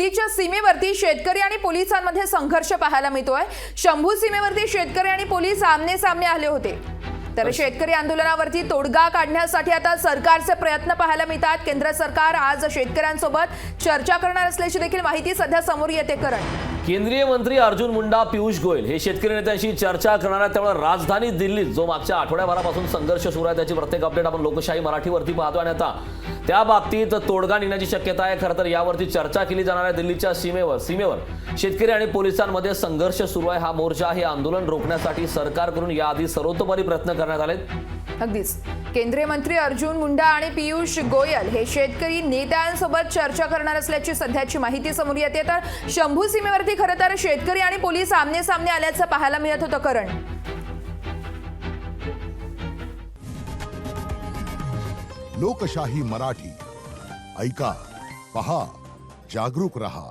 दिल्लीच्या सीमेवरती शेतकरी आणि पोलिसांमध्ये संघर्ष पाहायला मिळतोय। शंभू सीमेवरती शेतकरी आणि पोलीस आमने सामने आले होते। तर शेतकरी आंदोलनावरती तोडगा काढण्यासाठी आता सरकारचे प्रयत्न पाहायला मिळतात। केंद्र सरकार आज शेतकऱ्यांसोबत चर्चा करणार असल्याची देखील माहिती सध्या समोर येते। केंद्रीय मंत्री अर्जुन मुंडा, पीयूष गोयल हे शेतकरी नेत्यांशी चर्चा करणार आहेत। त्यामुळे राजधानी दिल्लीत जो मागच्या आठवड्याभरापासून संघर्ष सुरू आहे त्याची प्रत्येक अपडेट आपण लोकशाही मराठीवरती पाहतो आणि आता त्या बाबतीत तोडगा निघण्याची शक्यता आहे। खरं तर यावरती चर्चा केली जाणार आहे। दिल्लीच्या सीमेवर शेतकरी आणि पोलिसांमध्ये संघर्ष सुरू आहे। हा मोर्चा हे आंदोलन रोखण्यासाठी सरकारकडून याआधी सर्वतोपरी प्रयत्न करण्यात आलेत। अगदीच केंद्रीय मंत्री अर्जुन मुंडा आणि पीयूष गोयल हे शेतकरी नेत्यांसोबत चर्चा करणार असल्याची सध्याची माहिती समोर येते। तर शंभू सीमेवरती खरं तर शेतकरी आणि पोलीस आमने सामने आल्याचं पाहायला मिळत होतं। लोकशाही मराठी ऐका, पहा, जागरूक रहा।